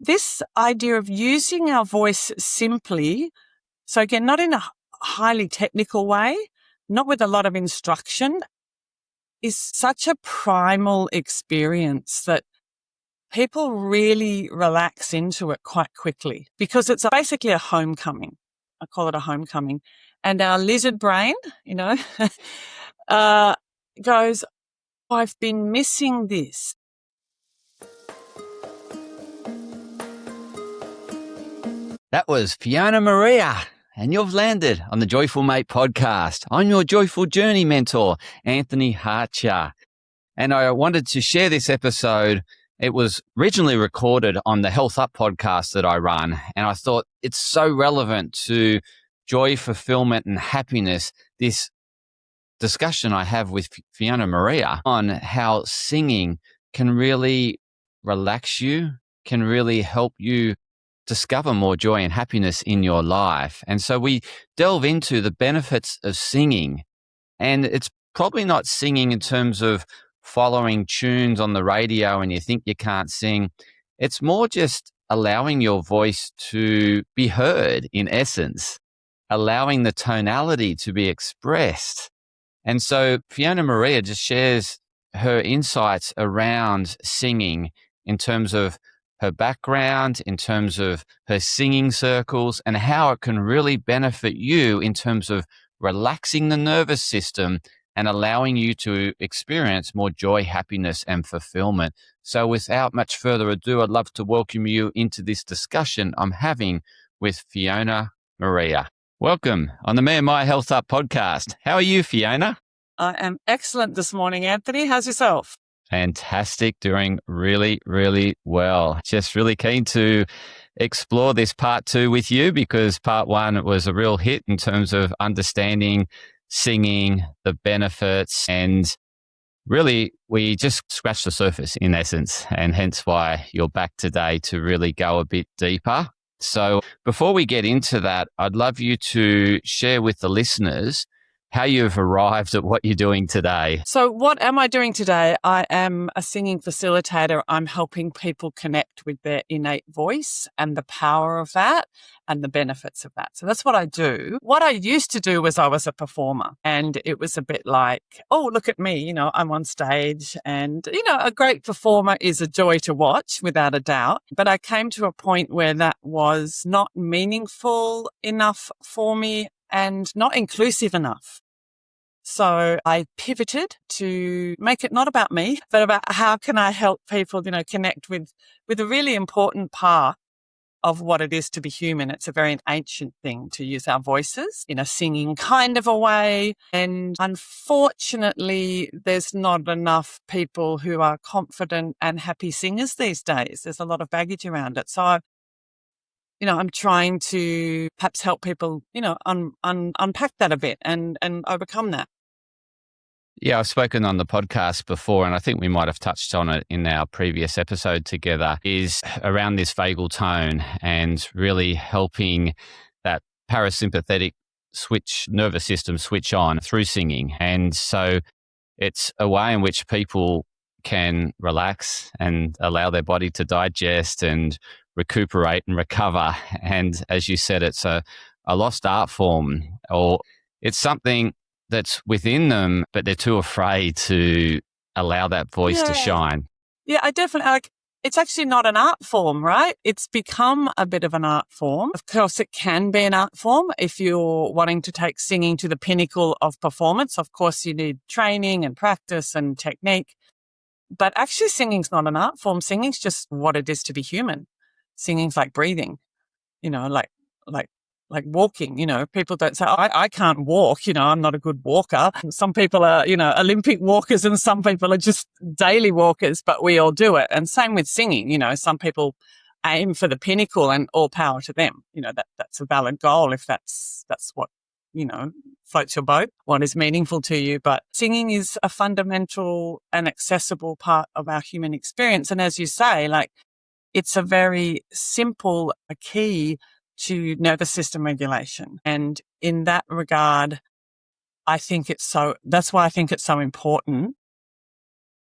this idea of using our voice simply, so again, not in a highly technical way, not with a lot of instruction, is such a primal experience that people really relax into it quite quickly because it's basically a homecoming. I call it a homecoming. And our lizard brain, goes, I've been missing this. That was Fiona Maria, and you've landed on the Joyful Mate podcast. I'm your Joyful Journey mentor, Anthony Harcher. And I wanted to share this episode. It was originally recorded on the Health Up podcast that I run, and I thought it's so relevant to joy, fulfillment, and happiness, this discussion I have with Fiona Maria on how singing can really relax you, can really help you discover more joy and happiness in your life. And so we delve into the benefits of singing. And it's probably not singing in terms of following tunes on the radio and you think you can't sing. It's more just allowing your voice to be heard, in essence, allowing the tonality to be expressed. And so Fiona Maria just shares her insights around singing in terms of her background, in terms of her singing circles, and how it can really benefit you in terms of relaxing the nervous system and allowing you to experience more joy, happiness, and fulfillment. So without much further ado, I'd love to welcome you into this discussion I'm having with Fiona Maria. Welcome on the Me&my Health Up podcast. How are you, Fiona? I am excellent this morning, Anthony. How's yourself? Fantastic, doing really, really well. Just really keen to explore this part 2 with you because part 1 was a real hit in terms of understanding singing, the benefits, and really we just scratched the surface in essence, and hence why you're back today to really go a bit deeper. So before we get into that, I'd love you to share with the listeners how you've arrived at what you're doing today. So what am I doing today? I am a singing facilitator. I'm helping people connect with their innate voice and the power of that and the benefits of that. So that's what I do. What I used to do was I was a performer, and it was a bit like, oh, look at me, I'm on stage, and, a great performer is a joy to watch without a doubt. But I came to a point where that was not meaningful enough for me and not inclusive enough. So I pivoted to make it not about me, but about how can I help people, connect with a really important part of what it is to be human. It's a very ancient thing to use our voices in a singing kind of a way. And unfortunately, there's not enough people who are confident and happy singers these days. There's a lot of baggage around it. So I'm trying to perhaps help people, unpack that a bit and overcome that. Yeah, I've spoken on the podcast before, and I think we might have touched on it in our previous episode together, is around this vagal tone and really helping that parasympathetic nervous system switch on through singing. And so it's a way in which people can relax and allow their body to digest and recuperate and recover. And as you said, it's a lost art form, or it's something that's within them, but they're too afraid to allow that voice to shine. Yeah, I definitely it's actually not an art form, right? It's become a bit of an art form. Of course, it can be an art form if you're wanting to take singing to the pinnacle of performance. Of course, you need training and practice and technique. But actually, singing's not an art form. Singing's just what it is to be human. Singing's like breathing, like walking. People don't say, I can't walk, I'm not a good walker. Some people are, Olympic walkers, and some people are just daily walkers, but we all do it. And same with singing, some people aim for the pinnacle, and all power to them. That's a valid goal if that's what, floats your boat, what is meaningful to you. But singing is a fundamental and accessible part of our human experience. And as you say, it's a very simple key to nervous system regulation. And in that regard, that's why I think it's so important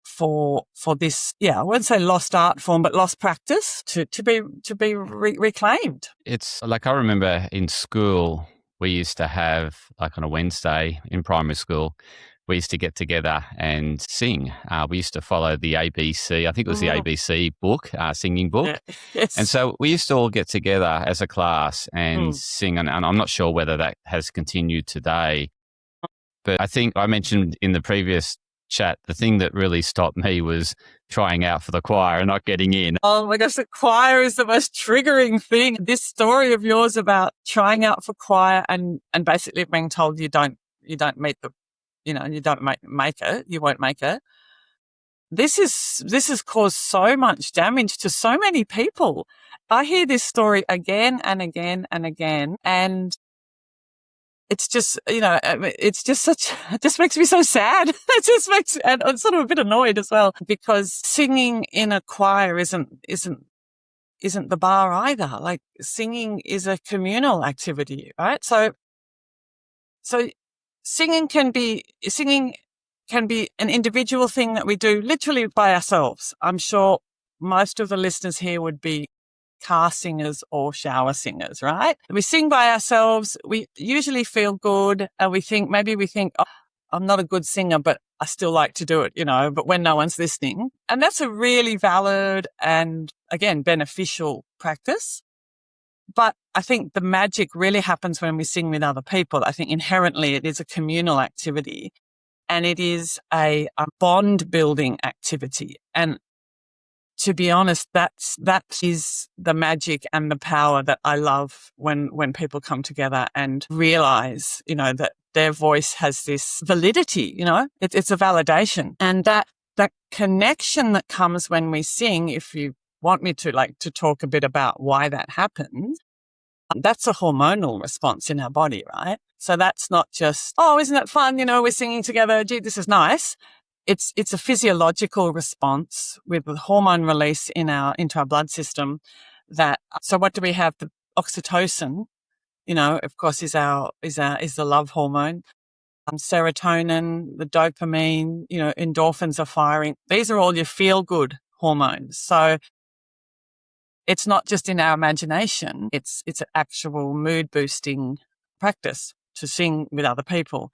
for this, I wouldn't say lost art form, but lost practice to be reclaimed. It's like, I remember in school, we used to have, like, on a Wednesday in primary school, we used to get together and sing. We used to follow the ABC, I think it was the ABC book, singing book. Yeah. Yes. And so we used to all get together as a class and sing. And I'm not sure whether that has continued today. But I think I mentioned in the previous chat, the thing that really stopped me was trying out for the choir and not getting in. Oh my gosh, the choir is the most triggering thing. This story of yours about trying out for choir and basically being told you don't meet the, you don't make it, you won't make it. This has caused so much damage to so many people. I hear this story again and again and again, and it's just, it's just it just makes me so sad. And I'm sort of a bit annoyed as well, because singing in a choir isn't the bar either. Like, singing is a communal activity, right? So singing can be an individual thing that we do literally by ourselves. I'm sure most of the listeners here would be car singers or shower singers, right? We sing by ourselves. We usually feel good, and we think, oh, I'm not a good singer, but I still like to do it, but when no one's listening. And that's a really valid and, again, beneficial practice. But I think the magic really happens when we sing with other people. I think inherently it is a communal activity, and it is a bond building activity. And to be honest, that is the magic and the power that I love when people come together and realize, that their voice has this validity, it's a validation. And that connection that comes when we sing, if you want me to talk a bit about why that happens, that's a hormonal response in our body, right? So that's not just, oh, isn't it fun? We're singing together. Gee, this is nice. It's a physiological response with the hormone release into our blood system. So what do we have? The oxytocin, of course, is the love hormone. Serotonin, the dopamine, endorphins are firing. These are all your feel good hormones. So it's not just in our imagination. It's an actual mood boosting practice to sing with other people.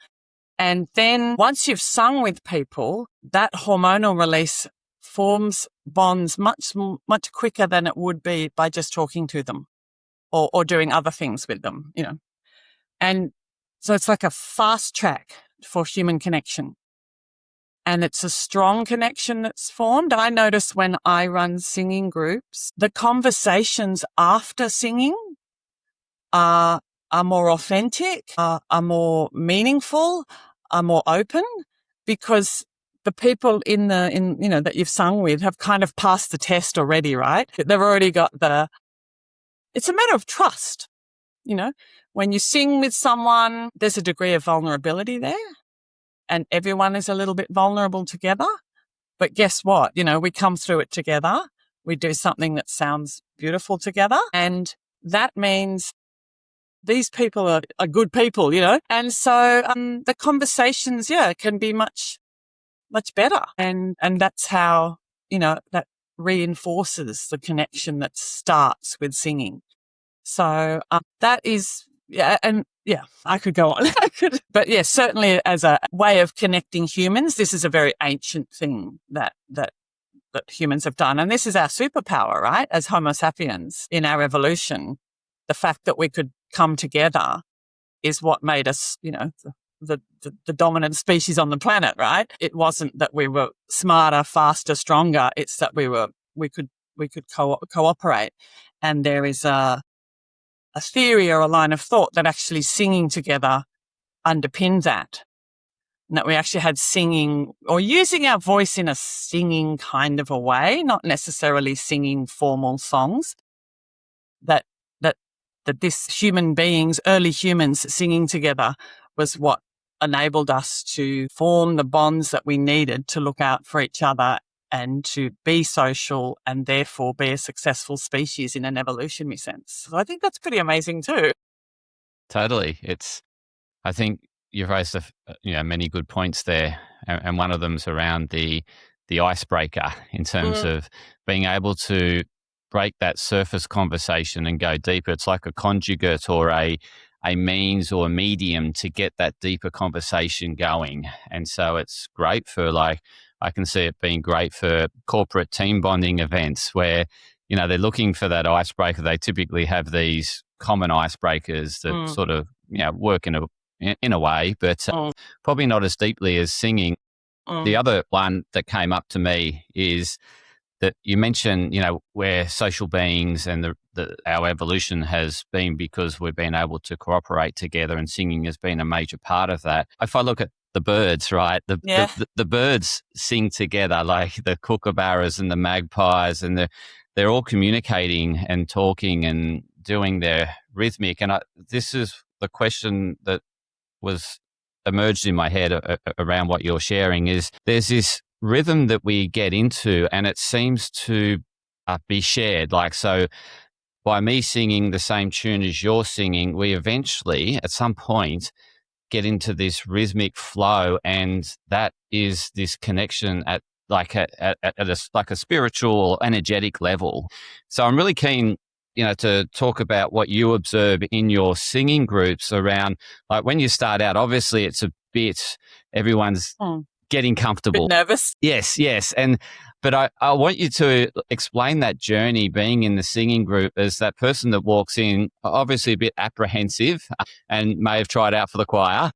And then once you've sung with people, that hormonal release forms bonds much, much quicker than it would be by just talking to them or doing other things with them, And so it's like a fast track for human connection. And it's a strong connection that's formed. I notice when I run singing groups, the conversations after singing are more authentic, are more meaningful, are more open, because the people that you've sung with have kind of passed the test already, right? They've already got it's a matter of trust. When you sing with someone, there's a degree of vulnerability there, and everyone is a little bit vulnerable together. But guess what? We come through it together. We do something that sounds beautiful together. And that means these people are good people, and so the conversations, can be much, much better. And that's how, that reinforces the connection that starts with singing. So that is, I could go on. But yes, certainly as a way of connecting humans, this is a very ancient thing that humans have done. And this is our superpower, right? As Homo sapiens in our evolution, the fact that we could come together is what made us, the dominant species on the planet, right? It wasn't that we were smarter, faster, stronger. It's that we could cooperate. And there is a theory or a line of thought that actually singing together underpinned that. And that we actually had singing or using our voice in a singing kind of a way, not necessarily singing formal songs, that this early humans singing together was what enabled us to form the bonds that we needed to look out for each other and to be social and therefore be a successful species in an evolutionary sense. So I think that's pretty amazing too. Totally. I think you've raised many good points there, and one of them's around the the icebreaker in terms of being able to break that surface conversation and go deeper. It's like a conjugate or a means or a medium to get that deeper conversation going. And so it's great for, like, I can see it being great for corporate team bonding events where, you know, they're looking for that icebreaker. They typically have these common icebreakers that sort of, you know, work in a way, but probably not as deeply as singing. The other one that came up to me is that you mentioned, you know, we're social beings and our evolution has been because we've been able to cooperate together, and singing has been a major part of that. If I look at the birds, right, the birds sing together, like the kookaburras and the magpies, and they're all communicating and talking and doing their rhythmic. And this is the question that was emerged in my head around what you're sharing is there's this rhythm that we get into, and it seems to be shared. Like, so by me singing the same tune as you're singing, we eventually at some point get into this rhythmic flow, and that is this connection at a spiritual or energetic level. So I'm really keen, you know, to talk about what you observe in your singing groups around, like, when you start out, obviously it's a bit, everyone's getting comfortable. Bit nervous. Yes. But I want you to explain that journey being in the singing group as that person that walks in, obviously a bit apprehensive and may have tried out for the choir.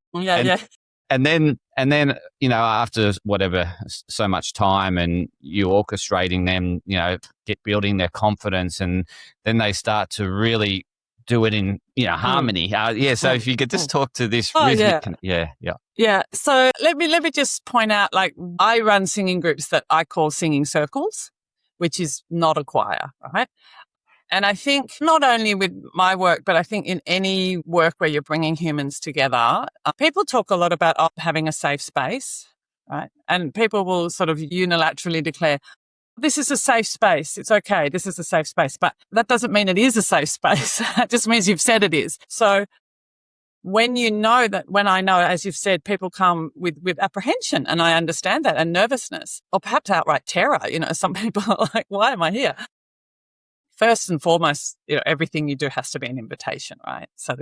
And then, you know, after whatever, so much time and you orchestrating them, you know, building their confidence, and then they start to really do it in, you know, harmony. So if you could just talk to this rhythmic. Yeah. So let me just point out, like, I run singing groups that I call singing circles, which is not a choir, right? And I think not only with my work, but I think in any work where you're bringing humans together, people talk a lot about having a safe space, right? And people will sort of unilaterally declare, this is a safe space. It's okay. This is a safe space. But that doesn't mean it is a safe space. It just means you've said it is. So when I know, as you've said, people come with apprehension, and I understand that, and nervousness, or perhaps outright terror. You know, some people are like, why am I here? First and foremost, you know, everything you do has to be an invitation, right? So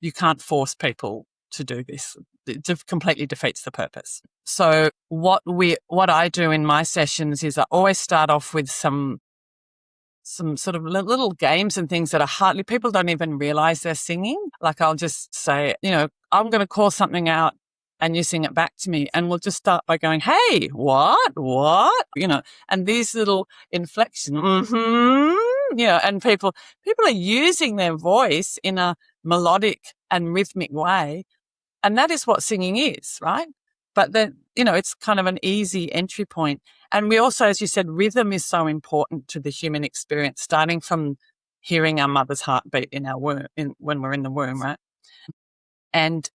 you can't force people to do this. It completely defeats the purpose. So what I do in my sessions is I always start off with some sort of little games and things that are hardly, people don't even realize they're singing. Like, I'll just say, you know, I'm going to call something out and you sing it back to me, and we'll just start by going, hey, what, you know, and these little inflections, you know, and people are using their voice in a melodic and rhythmic way. And that is what singing is, right? But then, you know, it's kind of an easy entry point. And we also, as you said, rhythm is so important to the human experience, starting from hearing our mother's heartbeat in our womb, when we're in the womb, right? And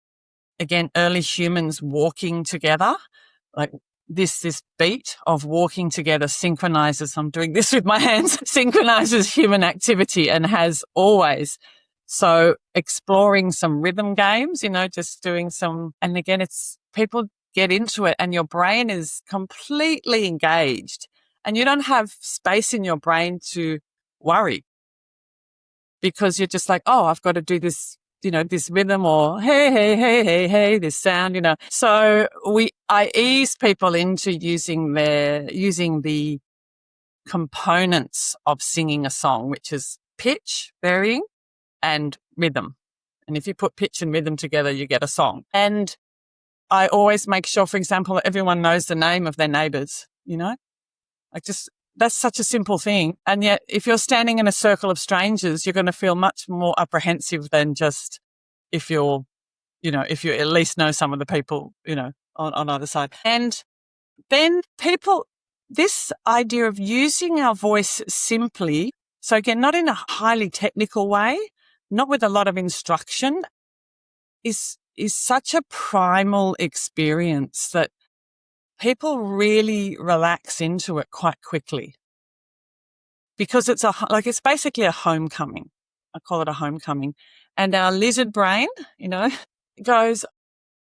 again, early humans walking together, like this beat of walking together synchronizes, I'm doing this with my hands, synchronizes human activity, and has always. So exploring some rhythm games, you know, just doing some, and again, it's people get into it and your brain is completely engaged, and you don't have space in your brain to worry, because you're just like, oh, I've got to do this, you know, this rhythm, or hey, this sound, you know. So I ease people into using the components of singing a song, which is pitch, varying, and rhythm. And if you put pitch and rhythm together, you get a song. And I always make sure, for example, that everyone knows the name of their neighbors, you know, like, just, that's such a simple thing. And yet if you're standing in a circle of strangers, you're going to feel much more apprehensive than just if you at least know some of the people, you know, on either side. And then this idea of using our voice simply. So again, not in a highly technical way, not with a lot of instruction, is such a primal experience that people really relax into it quite quickly, because it's basically a homecoming. I call it a homecoming. And our lizard brain, you know, goes,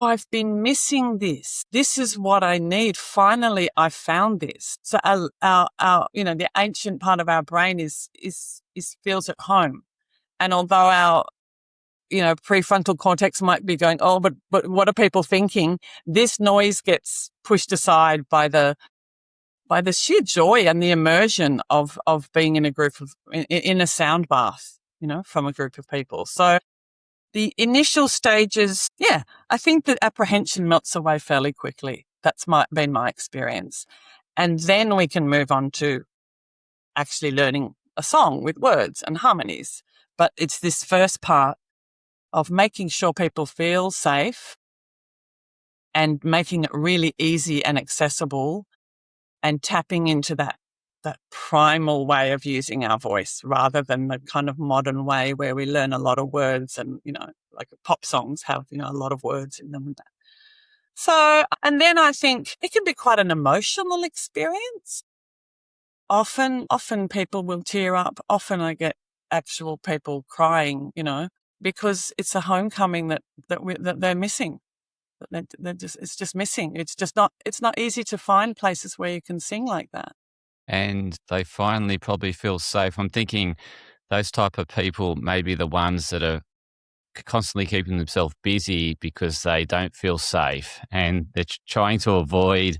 I've been missing this. This is what I need. Finally, I found this. So our the ancient part of our brain is feels at home. And although our, prefrontal cortex might be going, oh, but what are people thinking? This noise gets pushed aside by the sheer joy and the immersion of being in a group of, in a sound bath, from a group of people. So the initial stages, I think that apprehension melts away fairly quickly. That's been my experience. And then we can move on to actually learning a song with words and harmonies. But it's this first part of making sure people feel safe and making it really easy and accessible and tapping into that primal way of using our voice rather than the kind of modern way where we learn a lot of words and, like pop songs have, a lot of words in them. So, and then I think it can be quite an emotional experience. Often people will tear up. Often I get actual people crying, because it's a homecoming that they're missing. It's just missing. It's not easy to find places where you can sing like that. And they finally probably feel safe. I'm thinking those type of people may be the ones that are constantly keeping themselves busy because they don't feel safe, and they're trying to avoid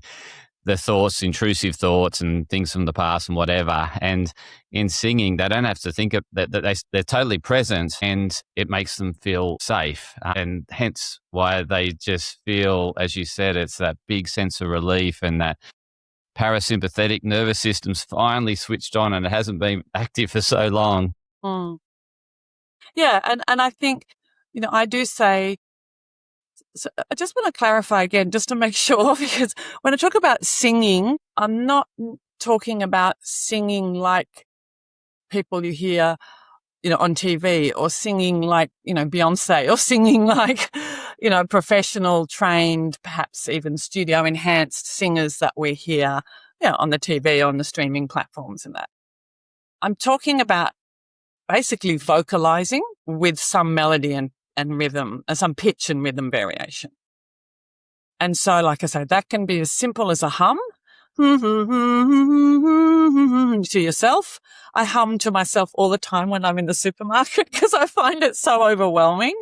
the thoughts, intrusive thoughts and things from the past and whatever. And in singing, they don't have to think of that, they're totally present, and it makes them feel safe. And hence why they just feel, as you said, it's that big sense of relief, and that parasympathetic nervous system's finally switched on, and it hasn't been active for so long. Mm. Yeah. And I think, I do say, so I just want to clarify again, just to make sure, because when I talk about singing, I'm not talking about singing like people you hear, on TV, or singing like, Beyonce, or singing like, professional, trained, perhaps even studio enhanced singers that we hear, on the TV, on the streaming platforms and that. I'm talking about basically vocalizing with some melody and rhythm, and some pitch and rhythm variation. And so, like I say, that can be as simple as a hum to yourself. I hum to myself all the time when I'm in the supermarket because I find it so overwhelming.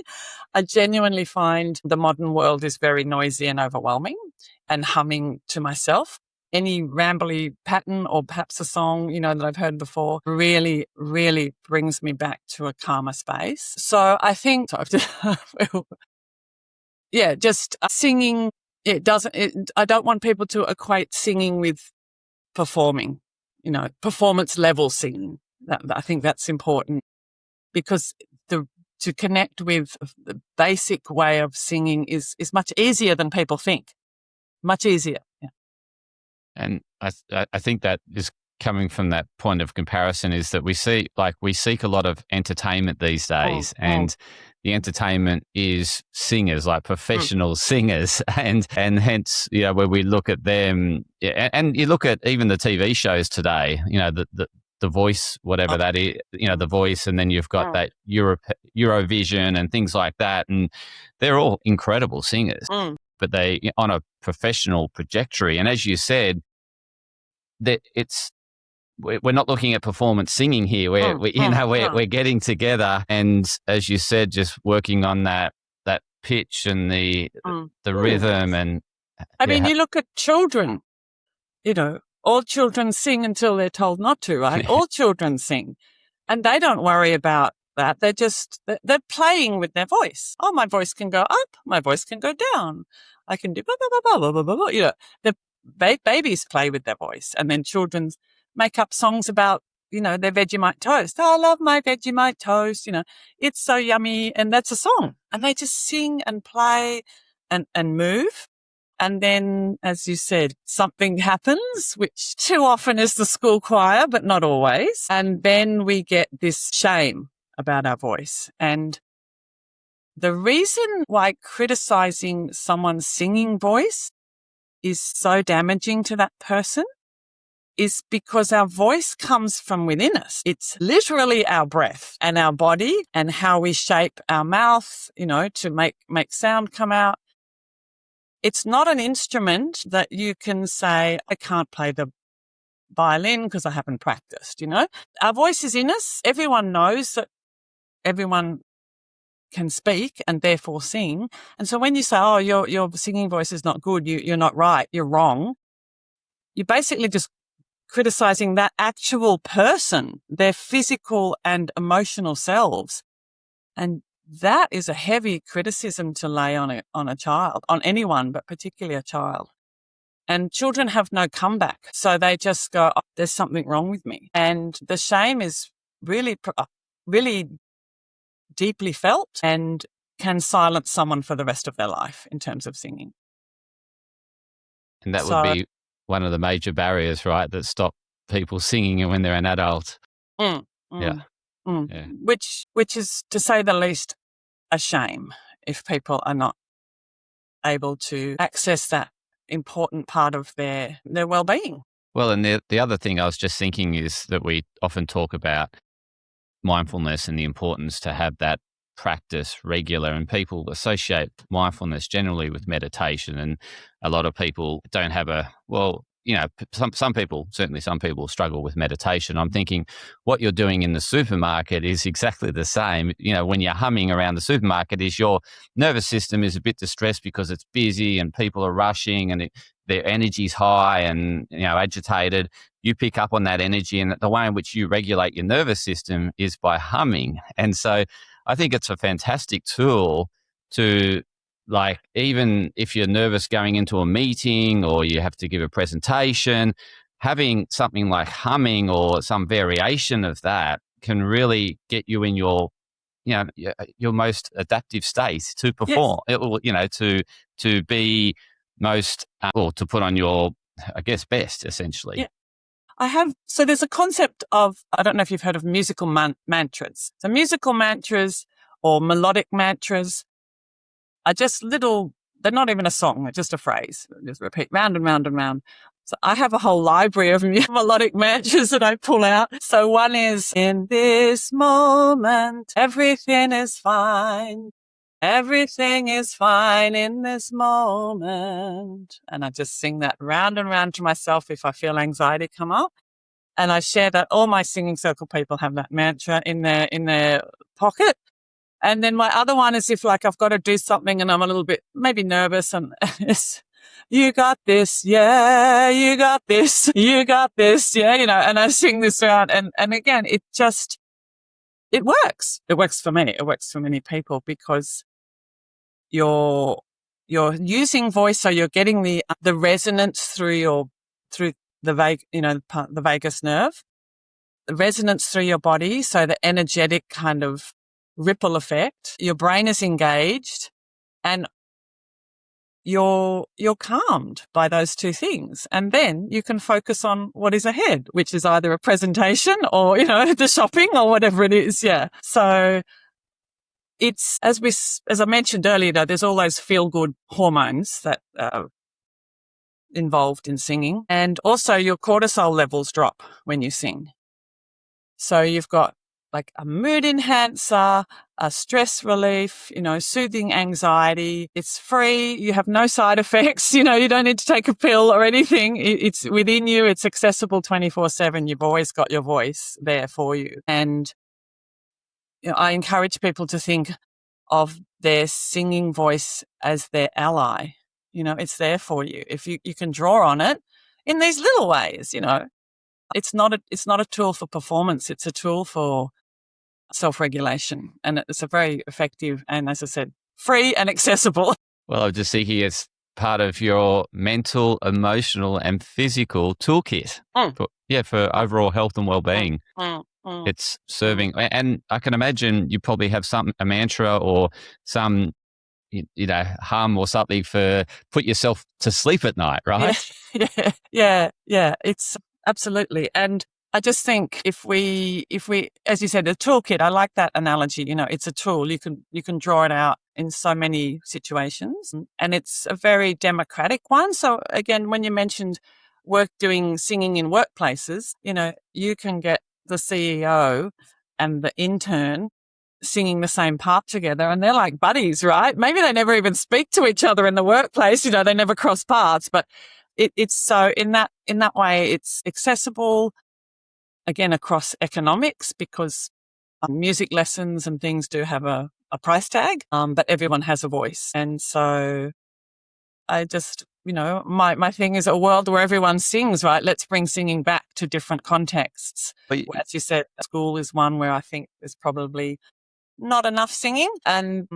I genuinely find the modern world is very noisy and overwhelming, and humming to myself, any rambly pattern or perhaps a song, that I've heard before, really, really brings me back to a calmer space. So I think, just singing, I don't want people to equate singing with performing, performance level singing. I think that's important, because to connect with the basic way of singing is much easier than people think. Much easier. Yeah. And I think that is coming from that point of comparison, is that we seek a lot of entertainment these days, and the entertainment is singers, like professional singers, and hence, where we look at them, and you look at even the TV shows today, the Voice, whatever that is, the Voice, and then you've got that Eurovision and things like that, and they're all incredible singers, but they on a professional trajectory. And as you said, that we're not looking at performance singing here. We're getting together, and as you said, just working on that pitch and the rhythm. And I mean, you look at children, all children sing until they're told not to, right? All children sing, and they don't worry about that. They're playing with their voice. Oh, my voice can go up. My voice can go down. I can do blah, blah, blah, blah, blah, blah, blah. The babies play with their voice, and then children make up songs about, their Vegemite toast. Oh, I love my Vegemite toast. It's so yummy. And that's a song. And they just sing and play and move. And then, as you said, something happens, which too often is the school choir, but not always. And then we get this shame about our voice. And the reason why criticizing someone's singing voice is so damaging to that person is because our voice comes from within us. It's literally our breath and our body and how we shape our mouth, to make sound come out. it's not an instrument that you can say, I can't play the violin because I haven't practiced, Our voice is in us. Everyone knows that everyone can speak and therefore sing. And so when you say, oh, your singing voice is not good, you're not right, you're wrong, you're basically just criticizing that actual person, their physical and emotional selves. And that is a heavy criticism to lay on a child, on anyone, but particularly a child. And children have no comeback. So they just go, oh, there's something wrong with me. And the shame is really, really deeply felt and can silence someone for the rest of their life in terms of singing. And that would be one of the major barriers, right, that stop people singing when they're an adult. Yeah. Which is, to say the least, a shame if people are not able to access that important part of their well-being. Well, and the other thing I was just thinking is that we often talk about mindfulness and the importance to have that practice regular, and people associate mindfulness generally with meditation, and a lot of people don't have some people struggle with meditation. I'm thinking what you're doing in the supermarket is exactly the same. When you're humming around the supermarket, is your nervous system is a bit distressed because it's busy and people are rushing and their energy's high and agitated. You pick up on that energy, and the way in which you regulate your nervous system is by humming. And so I think it's a fantastic tool to, like, even if you're nervous going into a meeting or you have to give a presentation, having something like humming or some variation of that can really get you in your most adaptive state to perform. Yes. It will, to be most, or to put on your, I guess, best, essentially. Yeah. So there's a concept of, I don't know if you've heard of musical mantras. So musical mantras or melodic mantras are just they're not even a song, they're just a phrase. Just repeat round and round and round. So I have a whole library of melodic mantras that I pull out. So one is, in this moment, everything is fine. Everything is fine in this moment. And I just sing that round and round to myself if I feel anxiety come up. And I share that. All my singing circle people have that mantra in their pocket. And then my other one is if, like, I've got to do something and I'm a little bit maybe nervous, and it's, you got this, yeah, you got this, you got this, yeah, and I sing this around. And again, it works. It works for me. It works for many people because you're using voice, so you're getting the resonance through the vagus nerve, the resonance through your body, so the energetic kind of ripple effect. Your brain is engaged, and you're calmed by those two things, and then you can focus on what is ahead, which is either a presentation or the shopping or whatever it is. Yeah. So it's, as I mentioned earlier, there's all those feel-good hormones that are involved in singing. And also your cortisol levels drop when you sing. So you've got like a mood enhancer, a stress relief, soothing anxiety. It's free. You have no side effects. You don't need to take a pill or anything. It's within you. It's accessible 24/7. You've always got your voice there for you. And I encourage people to think of their singing voice as their ally. It's there for you. If you can draw on it in these little ways, it's not a tool for performance. It's a tool for self-regulation, and it's a very effective and, as I said, free and accessible. Well, I just see here it's part of your mental, emotional, and physical toolkit. For overall health and well-being. It's serving, and I can imagine you probably have a mantra or some, hum or something for put yourself to sleep at night, right? Yeah. It's absolutely. And I just think if we, as you said, the toolkit, I like that analogy. It's a tool. You can draw it out in so many situations, and it's a very democratic one. So again, when you mentioned doing singing in workplaces, you can get the CEO and the intern singing the same part together, and they're like buddies, right? Maybe they never even speak to each other in the workplace, they never cross paths, but it's so in that way, it's accessible again across economics, because music lessons and things do have a price tag, but everyone has a voice. And so I just, my thing is a world where everyone sings, right? Let's bring singing back to different contexts. But as you said, school is one where I think there's probably not enough singing. And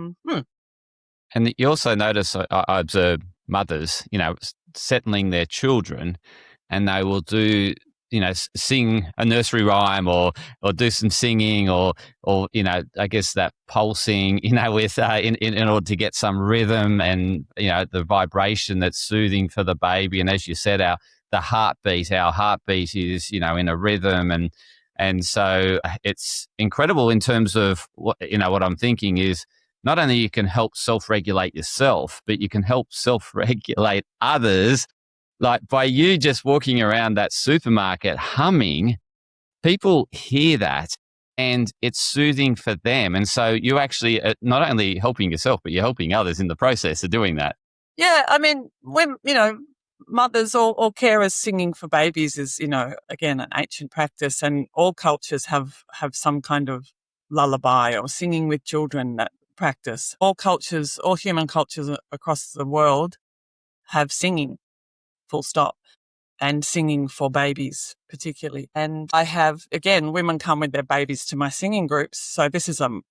And you also notice, I observe mothers, settling their children, and they will do, sing a nursery rhyme or do some singing or I guess that pulsing, with in order to get some rhythm and the vibration that's soothing for the baby. And as you said, our heartbeat is in a rhythm, and so it's incredible in terms of what I'm thinking is, not only you can help self-regulate yourself, but you can help self-regulate others. Like by you just walking around that supermarket humming, people hear that and it's soothing for them. And so you actually are not only helping yourself, but you're helping others in the process of doing that. Yeah, I mean, when, mothers or carers singing for babies is, again, an ancient practice, and all cultures have some kind of lullaby or singing with children that practice. All cultures, all human cultures across the world have singing, full stop, and singing for babies particularly. And I have, again, women come with their babies to my singing groups. So this is an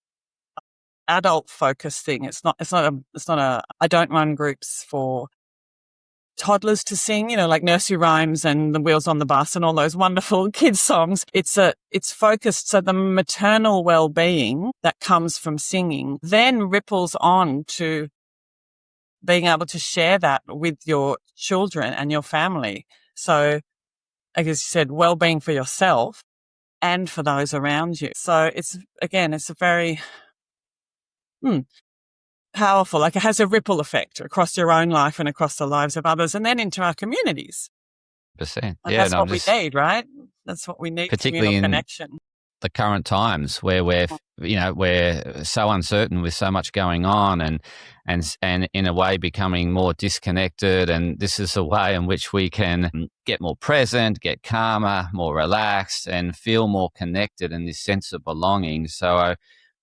adult focused thing. I don't run groups for toddlers to sing, like nursery rhymes and the Wheels on the Bus and all those wonderful kids songs. It's focused. So the maternal well-being that comes from singing then ripples on to being able to share that with your children and your family. So I guess you said well-being for yourself and for those around you. So it's a very powerful, like it has a ripple effect across your own life and across the lives of others, and then into our communities. Percent. And that's what we need, right? That's what we need, particularly in connection. The current times where we're so uncertain with so much going on and in a way becoming more disconnected. And this is a way in which we can get more present, get calmer, more relaxed, and feel more connected in this sense of belonging. So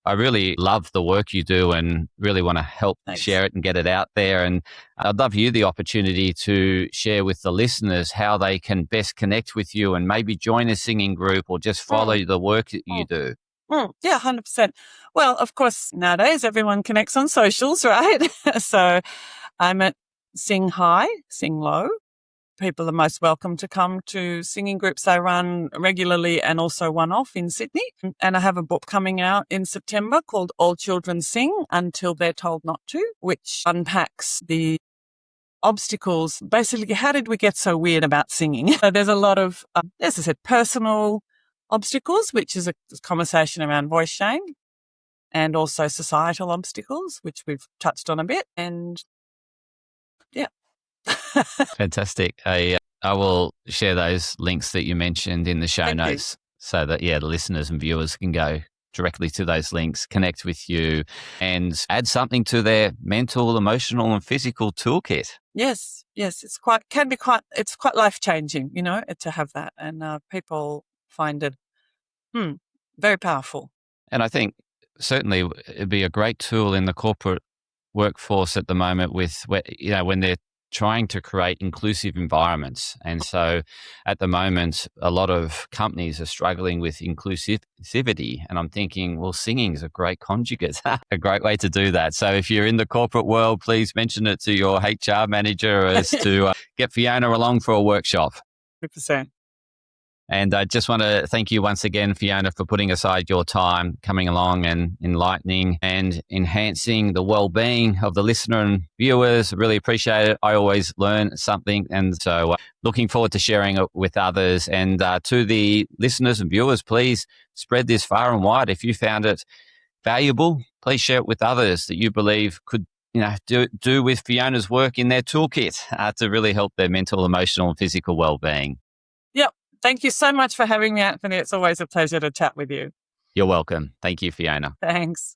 I really love the work you do and really want to help share it and get it out there. And I'd love you the opportunity to share with the listeners how they can best connect with you and maybe join a singing group or just follow the work that you do. Yeah, 100%. Well, of course, nowadays everyone connects on socials, right? So I'm at Sing High, Sing Low. People are most welcome to come to singing groups I run regularly and also one-off in Sydney. And I have a book coming out in September called All Children Sing Until They're Told Not to, which unpacks the obstacles. Basically, how did we get so weird about singing? So there's a lot of, as I said, personal obstacles, which is a conversation around voice shame, and also societal obstacles, which we've touched on a bit. And yeah. Fantastic. I will share those links that you mentioned in the show notes so that, the listeners and viewers can go directly to those links, connect with you and add something to their mental, emotional and physical toolkit. Yes. It's quite life-changing, to have that. And people find it very powerful. And I think certainly it'd be a great tool in the corporate workforce at the moment with, when they're trying to create inclusive environments. And so at the moment, a lot of companies are struggling with inclusivity. And I'm thinking, well, singing is a great conjugate, a great way to do that. So if you're in the corporate world, please mention it to your HR manager as to get Fiona along for a workshop. 100%. And I just want to thank you once again, Fiona, for putting aside your time, coming along and enlightening and enhancing the well-being of the listener and viewers. I really appreciate it. I always learn something. And so looking forward to sharing it with others. And to the listeners and viewers, please spread this far and wide. If you found it valuable, please share it with others that you believe could do with Fiona's work in their toolkit to really help their mental, emotional and physical well-being. Yep. Thank you so much for having me, Anthony. It's always a pleasure to chat with you. You're welcome. Thank you, Fiona. Thanks.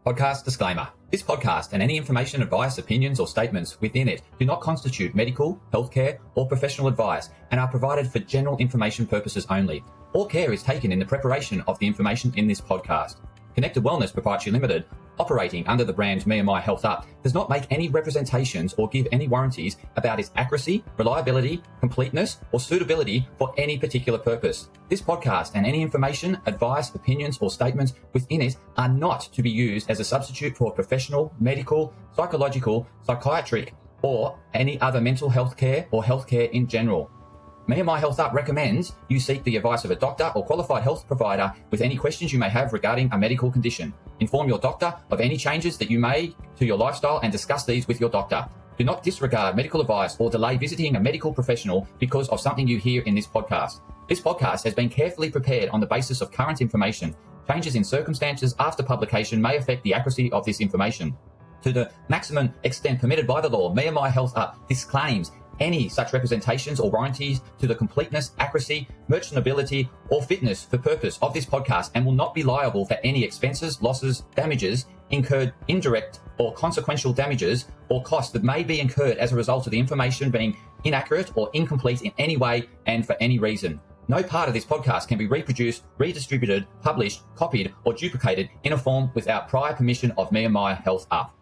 Podcast disclaimer. This podcast and any information, advice, opinions, or statements within it do not constitute medical, healthcare, or professional advice and are provided for general information purposes only. All care is taken in the preparation of the information in this podcast. Connected Wellness Proprietary Limited, operating under the brand me&my Health Up, does not make any representations or give any warranties about its accuracy, reliability, completeness, or suitability for any particular purpose. This podcast and any information, advice, opinions, or statements within it are not to be used as a substitute for professional, medical, psychological, psychiatric, or any other mental health care or healthcare in general. me&my Health Up recommends you seek the advice of a doctor or qualified health provider with any questions you may have regarding a medical condition. Inform your doctor of any changes that you make to your lifestyle and discuss these with your doctor. Do not disregard medical advice or delay visiting a medical professional because of something you hear in this podcast. This podcast has been carefully prepared on the basis of current information. Changes in circumstances after publication may affect the accuracy of this information. To the maximum extent permitted by the law, me&my Health Up disclaims any such representations or warranties to the completeness, accuracy, merchantability, or fitness for purpose of this podcast and will not be liable for any expenses, losses, damages incurred, indirect or consequential damages or costs that may be incurred as a result of the information being inaccurate or incomplete in any way and for any reason. No part of this podcast can be reproduced, redistributed, published, copied, or duplicated in a form without prior permission of me&my Health Up.